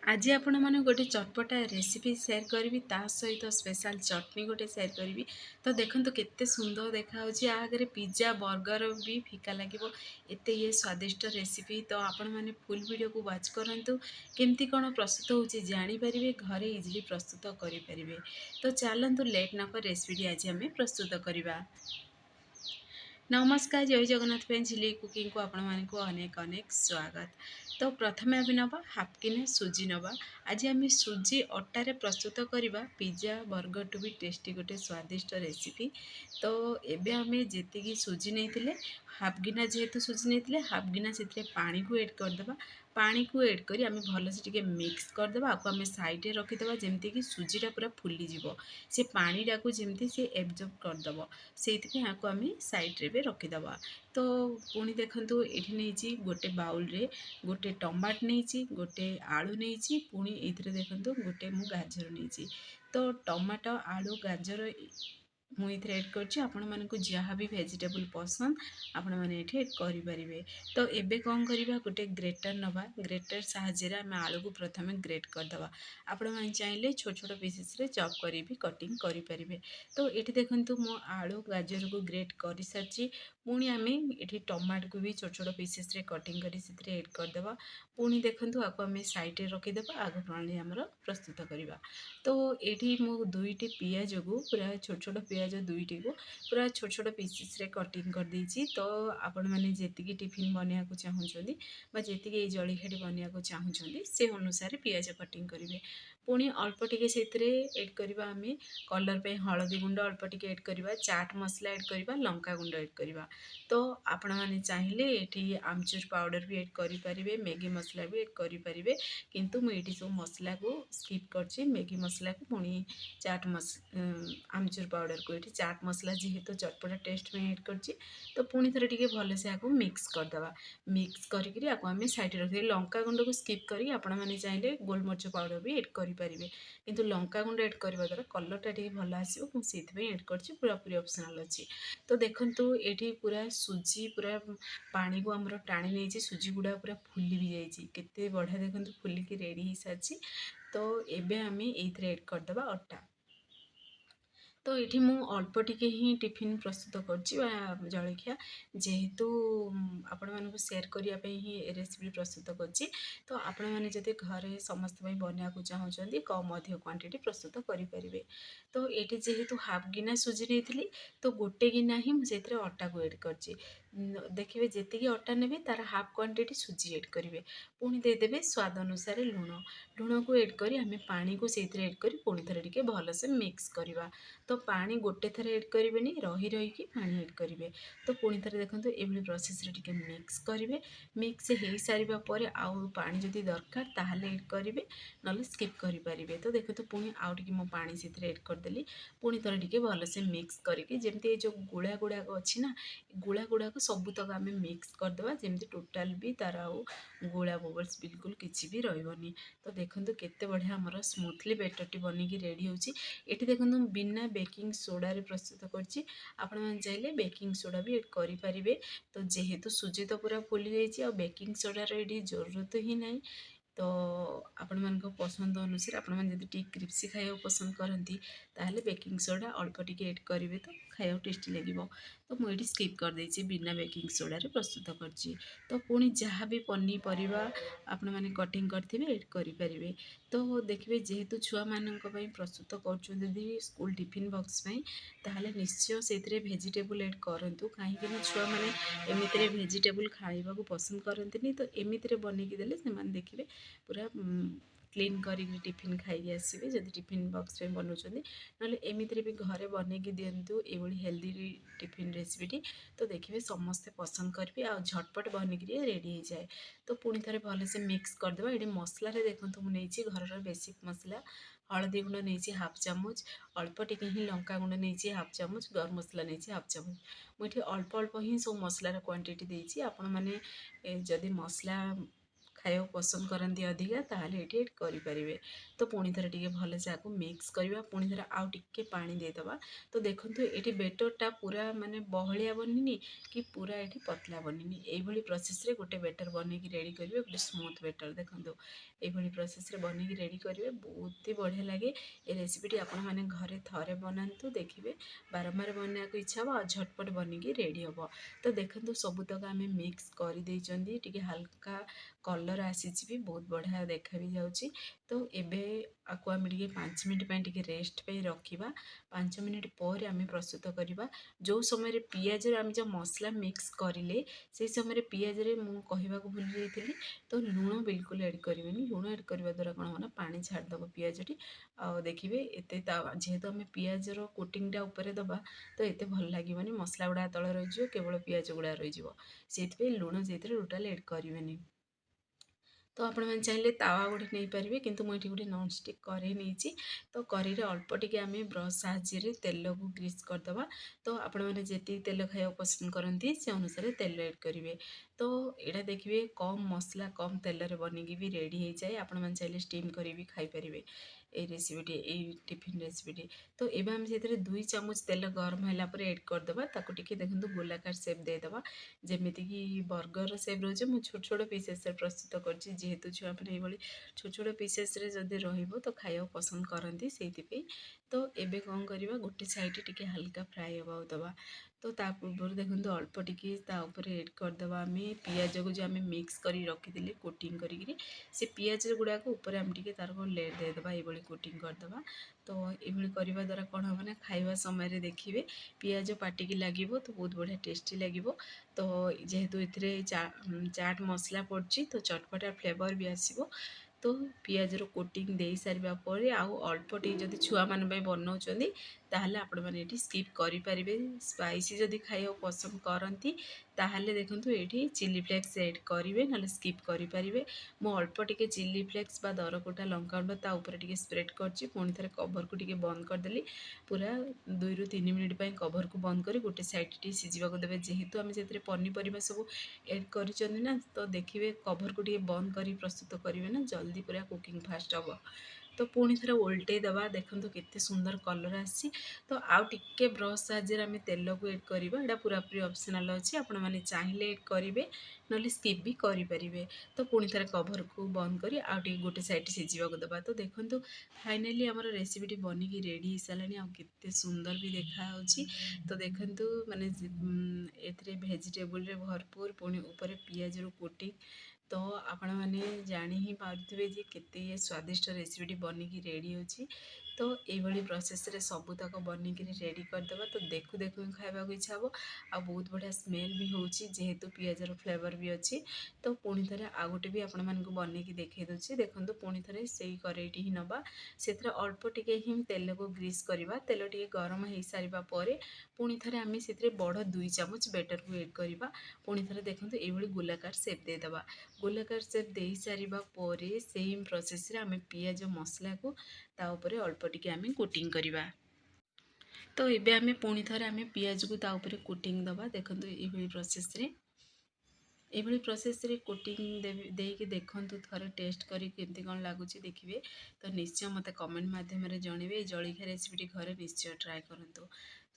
आज आपण मैंने गोटे चटपटा रेसिपी सेयार करी ता सहित स्पेशल चटनी गोटे सेयार करी। तो देखो केते सुंदर देखा आगे पिज्जा बर्गर भी फिका लगे एत ये स्वादिष्ट रेसिपी। तो आपण मैंने फुल वीडियो को वाच करूँ केमती कौन प्रस्तुत होची जानीपारे घरे इजिली प्रस्तुत करें। तो चलतु लेट नक रेसिपी आज आम प्रस्तुत करवा। नमस्कार जय जगन्नाथ पे झिली कुकिंग को आपण मानक अनेक अनेक स्वागत। तो प्रथमे आम नवा हाफ किलो सुजी नवा। आज आम सुजी अटारे प्रस्तुत करवा पिज्जा बर्गर टू भी टेस्टी गोटे स्वादिष्ट रेसिपी। तो एबे आम जी सुजी नहीं हाफ गिना जेहेतु सुजी नहीं हाफ गिना से पानी को एड करदे। पानी को एड करी आम भलसे टे मिक्स करदे। आपको आम साइड रखीदे जमती कि सुजीटा पूरा फुलीज से पानीटा को जमती सी एब्जर्व करदे से आपको आम साइड्रे भी रखीदे। तो पुणी देखु ये नहीं गोटे बाउल रे गोटे टमाट नहीं गोटे आलू नहीं पुणी ये देखो गोटे मु गाजर नहीं। तो टमाटो आलू गाजर मुझे एड कर जहाँ भी भेजिटेबल पसंद आपण मैंने एड करें। तो एबे कौन करवा गोटे ग्रेटर नवा ग्रेटर साहाय्य आम आलू को प्रथम ग्रेट करदे। आपण मैंने चाहिए छोट छोट पीसेस रे चॉप करी भी कटिंग करें। तो ये देखो मो आलू गाजर को ग्रेट कर सारी पुणी आम ये टमाट को भी छोट छोट पीसेस रे कटिंग कर एड करदे। पुणी देखो आपको आम साइड रखीदे आग प्रणाली आमर प्रस्तुत करवा। तो ये मो दुईटी पियाज को पूरा छोट छोट पियाज दुईटी को पूरा छोट छोट पीसेस रे कटिंग कर देछि। तो आपण मैंने जेतिकी टिफिन बनिया को चाहूँगी जी जलखिया बनिया चाहूँगी से अनुसार पियाज कटिंग करेंगे। पुणी अल्प टिके से एड करवा आम कलर पे हलदी गुंड अल्प टिके एड करवा चाट मसला एड करवा लंका गुंड एड करवा। तो आपण मैंने चाहिए ये आमचूर पाउडर भी एड करें मैगी मसला भी एड करें किंतु मुझे सब मसला को स्किप कर मैगी मसला को पुणी चाट आमचूर पाउडर को ये चाट मसला जेहेतु चटपटा टेस्ट में एड कर। तो पुणी थे टे भलसे आपको मिक्स करदे मिक्स करके आम साइड रखिए। लंका गुंड को स्किप करी आपण मैंने चाहिए गोलमरीच पाउडर भी एड करेंगे किंतु लंका गुंड एड करवा द्वारा कलरटा टे भल आसो से एड कर पूरा पूरी ऑप्शनल अच्छी। तो देखो ये पूरा सुजी पूरा पानी को आमर टाणी नहीं सुजी गुड़ा पूरा फुली भी जाते बढ़िया देखो फुलिकी रेडी हो सारी। तो एबे आम ये एड करदे अटा। तो ये मु अल्प टिके ही टिफिन प्रस्तुत कर जलखिया जेहेतु आपण मानक सेयार करने ही रेसिपी प्रस्तुत कर। तो आपण मैंने जब घरे समस्त बनिया चाहूँगी कम अधिक क्वांटिटी प्रस्तुत करें। तो ये जेहेतु हाफ गिना सुजी नहीं तो गोटे गिना ही मुझे अटा को एड कर देखिए जी अटा ने तार हाफ क्वांटिटी सुजी एड करेंगे। पुणी देदेवे स्वाद अनुसार लुण लुण को एड कर आम पानी को से एड कर पुणी थे टे भलसे मिक्स करवा। तो पानी गोटे थर एड करेंगे रही रही पानी एड करेंगे। तो पुणी थे देखो ये प्रोसेस टे मिक्स करेंगे मिक्स हो सारापर आउ पानी जदि दरकार ताहले एड करेंगे ना स्किप करें। तो देखो तो पुणी आउ टे मो पानी से एड करदेली पुणी थे टे भलसे मिक्स करके जमती जो गुड़ा गुड़ाक अच्छी ना गुड़ा गुड़ाक सबूतक आम मिक्स करदे जमी टोटाल भी तार आउ गुड़ा बबल्स बिल्कुल किसी भी रही। तो देखो केते बढ़िया आमर स्मूथली बैटरटी बनिकी रेडी होची। ये देखो बिना बेकिंग सोडा रे प्रस्तुत करछि आपण मन चाहिए बेकिंग सोडा भी एड करें। तो जेहेतु सुजी तो पूरा फुली जाइए आ बेकिंग सोडा रेडी जरूरत ही नहीं। तो आपण मान पसंद अनुसार आपण मैंने जब क्रिप्सी खाया पसंद करती ताहले बेकिंग सोडा अल्प टिके एड करेंगे तो खाया टेस्टी लगे। तो मुझे स्किप कर देछि बिना बेकिंग सोडा रे प्रस्तुत करछि। तो पुणी जहाँ भी पनीपरिया आपण मैंने कटिंग करथिबे एड करें। तो देखिए जेहेतु छुआ मानक प्रस्तुत कर स्कूल टिफिन बॉक्स ताहले निश्चय से भेजिटेबल एड करूँ कहीं छुआ मैंने एमती भेजिटेबल खाइबा को पसंद करती। तो एमती बनईकी देले से देखिए पूरा क्लीन कर टिफिन खाई आसबे जब टिफिन बॉक्स में बनाऊँ ना एमती भी घरे बनईकी दिंतु ये हेल्दी टिफिन रेसिपीटी। तो देखिए समस्ते पसंद करेंगे आ झटपट बनिक रेडी हो जाए। तो पुणी थे भलसे मिक्स करदे। ये मसला देखो मुझे घर बेसिक मसला हलदी गुंड नहीं हाफ चामच अल्प टिके ही लंका गुंड नहीं हाफ चामच गरम मसला नहीं हाफ चामच मुझे अल्प अल्प ही सब मसलार क्वांटिटी देती। आपण मैंने जदि मसला ଖାଇବାକୁ ପସନ୍ଦ କରନ୍ତି ଅଧିକା ତାହେଲେ ଏଠି କରିପାରିବେ। ତ ପୁଣି ଥରେ ଟିକେ ଭଲସେ ଆକୁ ମିକ୍ସ କରିବା, ପୁଣି ଥରେ ଆଉ ଟିକେ ପାଣି ଦେଇଦେବା। ତ ଦେଖନ୍ତୁ ଏଠି ବେଟରଟା ପୁରା ମାନେ ବହଳିଆ ବନିନି କି ପୁରା ଏଠି ପତଲା ବନିନି, ଏଇଭଳି ପ୍ରୋସେସରେ ଗୋଟେ ବେଟର ବନେଇକି ରେଡ଼ି କରିବେ, ଗୋଟେ ସ୍ମୁଥ୍ ବେଟର। ଦେଖନ୍ତୁ ଏଇଭଳି ପ୍ରୋସେସରେ ବନେଇକି ରେଡ଼ି କରିବେ, ବହୁତ ହି ବଢ଼ିଆ ଲାଗେ। ଏ ରେସିପିଟି ଆପଣମାନେ ଘରେ ଥରେ ବନାନ୍ତୁ, ଦେଖିବେ ବାରମ୍ବାର ବନେଇବାକୁ ଇଚ୍ଛା ହେବ ଆଉ ଝଟପଟ ବନେଇକି ରେଡ଼ି ହେବ। ତ ଦେଖନ୍ତୁ ସବୁତକ ଆମେ ମିକ୍ସ କରିଦେଇଛନ୍ତି, ଟିକେ ହାଲକା କଲର୍ ଆସିଛି ବି, ବହୁତ ବଢ଼ିଆ ଦେଖା ବି ଯାଉଛି। ତ ଏବେ ଆକୁ ଆମେ ଟିକେ 5 ମିନିଟ୍ ପାଇଁ ଟିକେ ରେଷ୍ଟ ପାଇଁ ରଖିବା। 5 ମିନିଟ୍ ପରେ ଆମେ ପ୍ରସ୍ତୁତ କରିବା। ଯେଉଁ ସମୟରେ ପିଆଜରେ ଆମେ ଯେଉଁ ମସଲା ମିକ୍ସ କରିଲେ ସେହି ସମୟରେ ପିଆଜରେ ମୁଁ କହିବାକୁ ଭୁଲି ଯାଇଥିଲି, ତ ଲୁଣ ବିଲକୁଲ ଆଡ଼୍ କରିବେନି। ଲୁଣ ଆଡ଼୍ କରିବା ଦ୍ୱାରା କ'ଣ ହେବ ନା ପାଣି ଛାଡ଼ିଦେବ ପିଆଜଟି, ଆଉ ଦେଖିବେ ଏତେ ଯେହେତୁ ଆମେ ପିଆଜର କୋଟିଂଟା ଉପରେ ଦେବା ତ ଏତେ ଭଲ ଲାଗିବନି, ମସଲା ଗୁଡ଼ା ତଳେ ରହିଯିବ, କେବଳ ପିଆଜ ଗୁଡ଼ା ରହିଯିବ। ସେଇଥିପାଇଁ ଲୁଣ ସେଇଥିରେ ଟୋଟାଲ୍ ଆଡ଼୍ କରିବେନି। ତ ଆପଣମାନେ ଚାହିଁଲେ ତାୱା ଗୋଟେ ନେଇପାରିବେ, କିନ୍ତୁ ମୁଁ ଏଠି ଗୋଟେ ନନଷ୍ଟିକ୍ କରେଇ ନେଇଛି। ତ କରେଇରେ ଅଳ୍ପ ଟିକେ ଆମେ ବ୍ରସ୍ ସାହାଯ୍ୟରେ ତେଲକୁ ଗ୍ରୀସ୍ କରିଦେବା। ତ ଆପଣମାନେ ଯେତିକି ତେଲ ଖାଇବାକୁ ପସନ୍ଦ କରନ୍ତି ସେ ଅନୁସାରେ ତେଲ ଆଡ଼୍ କରିବେ। ତ ଏଇଟା ଦେଖିବେ କମ୍ ମସଲା କମ୍ ତେଲରେ ବନିକି ବି ରେଡ଼ି ହେଇଯାଏ। ଆପଣମାନେ ଚାହିଁଲେ ଷ୍ଟିମ୍ କରି ବି ଖାଇପାରିବେ ଏଇ ରେସିପିଟି, ଏଇ ଟିଫିନ୍ ରେସିପିଟି। ତ ଏବେ ଆମେ ସେଥିରେ 2 ଚାମଚ ତେଲ ଗରମ ହେଲା ପରେ ଆଡ଼୍ କରିଦେବା। ତାକୁ ଟିକେ ଦେଖନ୍ତୁ ଗୋଲାକାର ସେପ୍ ଦେଇଦେବା, ଯେମିତିକି ବର୍ଗର ସେପ୍ ରହୁଛି। ମୁଁ ଛୋଟ ଛୋଟ ପିସେସ୍ରେ ପ୍ରସ୍ତୁତ କରିଛି, ଯେହେତୁ ଛୁଆମାନେ ଏଇଭଳି ଛୋଟ ଛୋଟ ପିସେସ୍ରେ ଯଦି ରହିବ ତ ଖାଇବାକୁ ପସନ୍ଦ କରନ୍ତି, ସେଇଥିପାଇଁ। ତ ଏବେ କ'ଣ କରିବା, ଗୋଟେ ସାଇଡ଼୍ ଟିକେ ହାଲକା ଫ୍ରାଏ ହେବାକୁ ଦେବା। ତ ତା ପୂର୍ବରୁ ଦେଖନ୍ତୁ ଅଳ୍ପ ଟିକେ ତା ଉପରେ ଆଡ଼୍ କରିଦେବା ଆମେ ପିଆଜକୁ ଯେଉଁ ଆମେ ମିକ୍ସ କରି ରଖିଥିଲେ କୋଟିଂ କରିକିରି, ସେ ପିଆଜ ଗୁଡ଼ାକ ଉପରେ ଆମେ ଟିକେ ତାର ଲେୟର୍ ଦେଇଦେବା, ଏଇଭଳି କୋଟିଂ କରିଦେବା। ତ ଏଇଭଳି କରିବା ଦ୍ୱାରା କ'ଣ ହେବ ନା ଖାଇବା ସମୟରେ ଦେଖିବେ ପିଆଜ ପାଟିକି ଲାଗିବ, ତ ବହୁତ ବଢ଼ିଆ ଟେଷ୍ଟି ଲାଗିବ। ତ ଯେହେତୁ ଏଥିରେ ଚାଟ୍ ମସଲା ପଡ଼ିଛି ତ ଚଟପଟା ଫ୍ଲେଭର୍ ବି ଆସିବ। ତ ପିଆଜର କୋଟିଂ ଦେଇସାରିବା ପରେ ଆଉ ଅଳ୍ପ ଟିକେ ଯଦି ଛୁଆମାନଙ୍କ ପାଇଁ ବନାଉଛନ୍ତି ତାହେଲେ ଆପଣମାନେ ଏଠି ସ୍କିପ୍ କରିପାରିବେ। ସ୍ପାଇସି ଯଦି ଖାଇବାକୁ ପସନ୍ଦ କରନ୍ତି ତାହେଲେ ଦେଖନ୍ତୁ ଏଇଠି ଚିଲି ଫ୍ଲେକ୍ସ ଆଡ଼୍ କରିବେ, ନହେଲେ ସ୍କିପ୍ କରିପାରିବେ। ମୁଁ ଅଳ୍ପ ଟିକେ ଚିଲି ଫ୍ଲେକ୍ସ ବା ଦରକୁଟା ଲଙ୍କାଗୁଣ୍ଡ ତା ଉପରେ ଟିକେ ସ୍ପ୍ରେଡ଼୍ କରିଛି, ପୁଣି ଥରେ କଭର୍କୁ ଟିକେ ବନ୍ଦ କରିଦେଲି। ପୁରା 2ରୁ 3 ମିନିଟ୍ ପାଇଁ କଭର୍କୁ ବନ୍ଦ କରି ଗୋଟେ ସାଇଡ଼୍ ଟିକେ ସିଝିବାକୁ ଦେବେ। ଯେହେତୁ ଆମେ ସେଥିରେ ପନିପରିବା ସବୁ ଆଡ଼୍ କରିଛନ୍ତି ନା, ତ ଦେଖିବେ କଭର୍କୁ ଟିକେ ବନ୍ଦ କରି ପ୍ରସ୍ତୁତ କରିବେ ନା, ଜଲ୍ଦି ପୁରା କୁକିଂ ଫାଷ୍ଟ ହେବ। ତ ପୁଣି ଥରେ ଓଲଟେଇ ଦେବା, ଦେଖନ୍ତୁ କେତେ ସୁନ୍ଦର କଲର୍ ଆସିଛି। ତ ଆଉ ଟିକେ ବ୍ରସ୍ ସାହାଯ୍ୟରେ ଆମେ ତେଲକୁ ଆଡ଼୍ କରିବା, ଏଇଟା ପୁରାପୁରି ଅପସନାଲ୍ ଅଛି, ଆପଣମାନେ ଚାହିଁଲେ ଆଡ଼୍ କରିବେ, ନହେଲେ ସ୍କିପ୍ ବି କରିପାରିବେ। ତ ପୁଣି ଥରେ କଭର୍କୁ ବନ୍ଦ କରି ଆଉ ଟିକେ ଗୋଟେ ସାଇଡ଼୍ ସିଝିବାକୁ ଦେବା। ତ ଦେଖନ୍ତୁ ଫାଇନାଲି ଆମର ରେସିପିଟି ବନିକି ରେଡ଼ି ହେଇସାରିଲାଣି, ଆଉ କେତେ ସୁନ୍ଦର ବି ଦେଖାହେଉଛି। ତ ଦେଖନ୍ତୁ ମାନେ ଏଥିରେ ଭେଜିଟେବୁଲରେ ଭରପୁର, ପୁଣି ଉପରେ ପିଆଜରୁ କୋଟିଂ। ତ ଆପଣମାନେ ଜାଣି ହିଁ ପାରୁଥିବେ ଯେ କେତେ ସ୍ୱାଦିଷ୍ଟ ରେସିପିଟି ବନିକି ରେଡ଼ି ହେଉଛି। ତ ଏଇଭଳି ପ୍ରୋସେସ୍ରେ ସବୁତକ ବନିକିରି ରେଡ଼ି କରିଦେବା, ତ ଦେଖୁ ଦେଖୁ ହିଁ ଖାଇବାକୁ ଇଚ୍ଛା ହେବ। ଆଉ ବହୁତ ବଢ଼ିଆ ସ୍ମେଲ୍ ବି ହେଉଛି, ଯେହେତୁ ପିଆଜର ଫ୍ଲେଭର୍ ବି ଅଛି। ତ ପୁଣି ଥରେ ଆଉ ଗୋଟେ ବି ଆପଣମାନଙ୍କୁ ବନେଇକି ଦେଖାଇ ଦେଉଛି। ଦେଖନ୍ତୁ ପୁଣି ଥରେ ସେଇ କରେଇଟି ହିଁ ନେବା, ସେଥିରେ ଅଳ୍ପ ଟିକେ ହିଁ ତେଲକୁ ଗ୍ରୀସ୍ କରିବା। ତେଲ ଟିକେ ଗରମ ହେଇସାରିବା ପରେ ପୁଣି ଥରେ ଆମେ ସେଥିରେ ବଡ଼ 2 ଚାମଚ ବେଟରକୁ ଆଡ଼୍ କରିବା। ପୁଣି ଥରେ ଦେଖନ୍ତୁ ଏଇଭଳି ଗୋଲାକାର ସେପ୍ ଦେଇଦେବା। ଗୋଲାକାର ସେପ୍ ଦେଇସାରିବା ପରେ ସେମ୍ ପ୍ରୋସେସ୍ରେ ଆମେ ପିଆଜ ମସଲାକୁ ତା ଉପରେ ଅଳ୍ପ ଟିକେ ଆମେ କୋଟିଂ କରିବା। ତ ଏବେ ଆମେ ପୁଣି ଥରେ ଆମେ ପିଆଜକୁ ତା ଉପରେ କୋଟିଂ ଦେବା। ଦେଖନ୍ତୁ ଏଇଭଳି ପ୍ରୋସେସ୍ରେ କୋଟିଂ ଦେଇକି ଦେଖନ୍ତୁ, ଥରେ ଟେଷ୍ଟ କରି କେମିତି କ'ଣ ଲାଗୁଛି ଦେଖିବେ। ତ ନିଶ୍ଚୟ ମୋତେ କମେଣ୍ଟ ମାଧ୍ୟମରେ ଜଣାଇବେ। ଏଇ ଜଳଖିଆ ରେସିପିଟି ଘରେ ନିଶ୍ଚୟ ଟ୍ରାଏ କରନ୍ତୁ।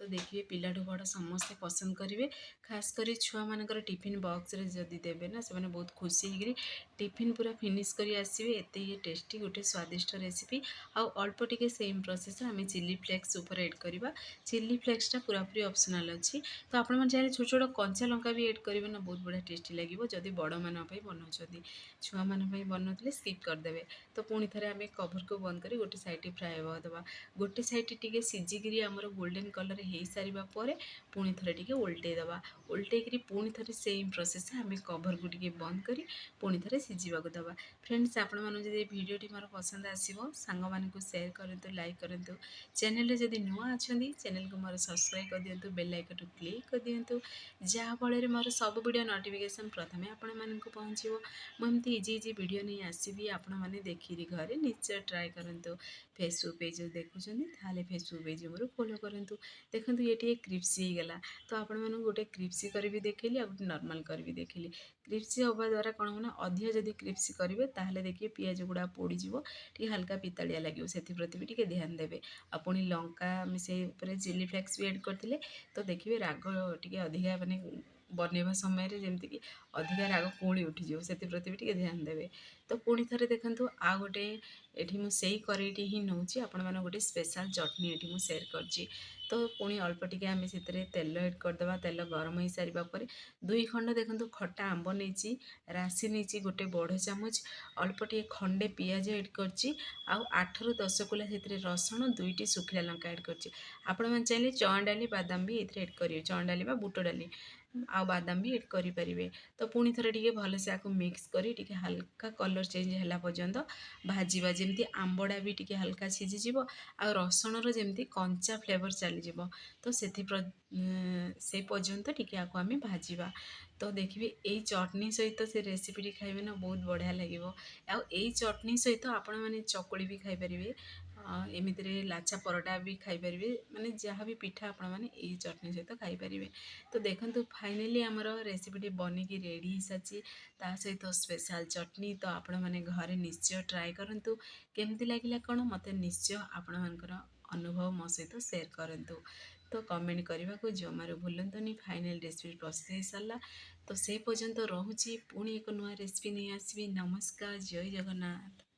ତ ଦେଖିବେ ପିଲାଠୁ ବଡ଼ ସମସ୍ତେ ପସନ୍ଦ କରିବେ। ଖାସ୍ କରି ଛୁଆମାନଙ୍କର ଟିଫିନ୍ ବକ୍ସରେ ଯଦି ଦେବେ ନା, ସେମାନେ ବହୁତ ଖୁସି ହେଇକିରି ଟିଫିନ୍ ପୁରା ଫିନିଶ୍ କରି ଆସିବେ। ଏତେ ଟେଷ୍ଟି ଗୋଟେ ସ୍ୱାଦିଷ୍ଟ ରେସିପି। ଆଉ ଅଳ୍ପ ଟିକେ ସେମ୍ ପ୍ରୋସେସ୍ରେ ଆମେ ଚିଲି ଫ୍ଲେକ୍ସ ଉପରେ ଆଡ଼୍ କରିବା। ଚିଲି ଫ୍ଲେକ୍ସଟା ପୁରାପୁରି ଅପସନାଲ୍ ଅଛି। ତ ଆପଣମାନେ ଚାହିଁଲେ ଛୋଟ ଛୋଟ କଞ୍ଚା ଲଙ୍କା ବି ଆଡ଼୍ କରିବେ ନା, ବହୁତ ବଢ଼ିଆ ଟେଷ୍ଟି ଲାଗିବ। ଯଦି ବଡ଼ମାନଙ୍କ ପାଇଁ ବନାଉଛନ୍ତି, ଛୁଆମାନଙ୍କ ପାଇଁ ବନାଉଥିଲେ ସ୍କିପ୍ କରିଦେବେ। ତ ପୁଣି ଥରେ ଆମେ କଭର୍କୁ ବନ୍ଦ କରି ଗୋଟେ ସାଇଡ଼୍ ଫ୍ରାଏ ହେବାକୁ ଦେବା। ଗୋଟେ ସାଇଡ଼୍ ଟିକେ ସିଝିକିରି ଆମର ଗୋଲ୍ଡେନ୍ କଲର୍ ହେଇସାରିବା ପରେ ପୁଣି ଥରେ ଟିକେ ଓଲଟେଇ ଦେବା। ଓଲଟେଇକିରି ପୁଣି ଥରେ ସେମ୍ ପ୍ରୋସେସ୍ରେ ଆମେ କଭର୍କୁ ଟିକେ ବନ୍ଦ କରି ପୁଣି ଥରେ ସିଝିବାକୁ ଦେବା। ଫ୍ରେଣ୍ଡସ୍, ଆପଣମାନଙ୍କୁ ଯଦି ଏ ଭିଡ଼ିଓଟି ମୋର ପସନ୍ଦ ଆସିବ, ସାଙ୍ଗମାନଙ୍କୁ ସେୟାର କରନ୍ତୁ, ଲାଇକ୍ କରନ୍ତୁ। ଚ୍ୟାନେଲରେ ଯଦି ନୂଆ ଅଛନ୍ତି ଚ୍ୟାନେଲକୁ ମୋର ସବସ୍କ୍ରାଇବ୍ କରିଦିଅନ୍ତୁ, ବେଲ୍ ଆଇକନ୍କୁ କ୍ଲିକ୍ କରିଦିଅନ୍ତୁ, ଯାହାଫଳରେ ମୋର ସବୁ ଭିଡ଼ିଓ ନୋଟିଫିକେସନ୍ ପ୍ରଥମେ ଆପଣମାନଙ୍କୁ ପହଞ୍ଚିବ। ମୁଁ ଏମିତି ଇଜି ଭିଡ଼ିଓ ନେଇ ଆସିବି, ଆପଣମାନେ ଦେଖିକି ଘରେ ନିଶ୍ଚୟ ଟ୍ରାଏ କରନ୍ତୁ। ଫେସବୁକ୍ ପେଜ୍ ଦେଖୁଛନ୍ତି ତାହେଲେ ଫେସବୁକ୍ ପେଜ୍ ମୋର ଫଲୋ କରନ୍ତୁ। ଦେଖନ୍ତୁ ଇଏ ଟିକେ କ୍ରିପ୍ସି ହେଇଗଲା। ତ ଆପଣମାନଙ୍କୁ ଗୋଟେ କ୍ରିପ୍ସି କରିବି ଦେଖେଇଲି ଆଉ ଗୋଟେ ନର୍ମାଲ୍ କରିବି ଦେଖେଇଲି। କ୍ରିପ୍ସି ହେବା ଦ୍ୱାରା କ'ଣ ହବ ନା ଅଧିକ ଯଦି କ୍ରିପ୍ସି କରିବେ ତାହେଲେ ଦେଖିବେ ପିଆଜ ଗୁଡ଼ା ପୋଡ଼ିଯିବ, ଟିକେ ହାଲକା ପିତାଳିଆ ଲାଗିବ, ସେଥିପ୍ରତି ବି ଟିକେ ଧ୍ୟାନ ଦେବେ। ଆଉ ପୁଣି ଲଙ୍କା ଆମେ ସେଇ ଉପରେ ଚିଲି ଫ୍ଲେକ୍ସ ବି ଆଡ଼୍ କରିଥିଲେ, ତ ଦେଖିବେ ରାଗ ଟିକେ ଅଧିକା ମାନେ ବନେଇବା ସମୟରେ ଯେମିତିକି ଅଧିକା ରାଗ କୁଉଳି ଉଠିଯିବ, ସେଥିପ୍ରତି ବି ଟିକେ ଧ୍ୟାନ ଦେବେ। ତ ପୁଣି ଥରେ ଦେଖନ୍ତୁ ଆଉ ଗୋଟେ ଏଠି ମୁଁ ସେଇ କରେଇଟି ହିଁ ନେଉଛି, ଆପଣମାନଙ୍କୁ ଗୋଟେ ସ୍ପେଶାଲ୍ ଚଟନି ଏଠି ମୁଁ ସେୟାର କରିଛି। ତ ପୁଣି ଅଳ୍ପ ଟିକେ ଆମେ ସେଥିରେ ତେଲ ଏଡ଼୍ କରିଦେବା। ତେଲ ଗରମ ହେଇସାରିବା ପରେ 2 ଖଣ୍ଡ ଦେଖନ୍ତୁ ଖଟା ଆମ୍ବ ନେଇଛି, ରାଶି ନେଇଛି ଗୋଟେ ବଡ଼ ଚାମଚ, ଅଳ୍ପ ଟିକେ ଖଣ୍ଡେ ପିଆଜ ଏଡ଼୍ କରିଛି, ଆଉ 8ରୁ 10 କୁଲା ସେଥିରେ ରସୁଣ, 2ଟି ଶୁଖିଲା ଲଙ୍କା ଏଡ଼୍ କରିଛି। ଆପଣମାନେ ଚାହିଁଲେ ଚଣା ଡାଲି ବାଦାମ ବି ଏଥିରେ ଏଡ଼୍ କରିବେ, ଚଣା ଡାଲି ବା ବୁଟ ଡାଲି ଆଉ ବାଦାମ ବି ଏଡ଼୍ କରିପାରିବେ। ତ ପୁଣି ଥରେ ଟିକେ ଭଲସେ ଆକୁ ମିକ୍ସ କରି ଟିକେ ହାଲକା କଲର୍ ଚେଞ୍ଜ ହେଲା ପର୍ଯ୍ୟନ୍ତ ଭାଜିବା, ଯେମିତି ଆମ୍ବଟା ବି ଟିକେ ହାଲକା ସିଝିଯିବ ଆଉ ରସୁଣର ଯେମିତି କଞ୍ଚା ଫ୍ଲେଭର୍ ଚାଲିଯିବ। ତ ସେଇ ପର୍ଯ୍ୟନ୍ତ ଟିକେ ଆକୁ ଆମେ ଭାଜିବା। ତ ଦେଖିବେ ଏଇ ଚଟନି ସହିତ ସେ ରେସିପିଟି ଖାଇବେ ନା ବହୁତ ବଢ଼ିଆ ଲାଗିବ। ଆଉ ଏଇ ଚଟନି ସହିତ ଆପଣମାନେ ଚକୁଳି ବି ଖାଇପାରିବେ, ଏମିତିରେ ଲାଛା ପରଟା ବି ଖାଇପାରିବେ, ମାନେ ଯାହା ବି ପିଠା ଆପଣମାନେ ଏଇ ଚଟନି ସହିତ ଖାଇପାରିବେ। ତ ଦେଖନ୍ତୁ ଫାଇନାଲି ଆମର ରେସିପିଟି ବନିକି ରେଡ଼ି ହେଇସାରିଛି, ତା ସହିତ ସ୍ପେଶାଲ୍ ଚଟନି। ତ ଆପଣମାନେ ଘରେ ନିଶ୍ଚୟ ଟ୍ରାଏ କରନ୍ତୁ। କେମିତି ଲାଗିଲା କ'ଣ ମୋତେ ନିଶ୍ଚୟ ଆପଣମାନଙ୍କର ଅନୁଭବ ମୋ ସହିତ ସେୟାର କରନ୍ତୁ। ତ କମେଣ୍ଟ କରିବାକୁ ଜମାରୁ ଭୁଲନ୍ତୁନି। ଫାଇନାଲ୍ ରେସିପି ପ୍ରସ୍ତୁତ ହେଇସାରିଲା, ତ ସେ ପର୍ଯ୍ୟନ୍ତ ରହୁଛି। ପୁଣି ଏକ ନୂଆ ରେସିପି ନେଇ ଆସିବି। ନମସ୍କାର, ଜୟ ଜଗନ୍ନାଥ।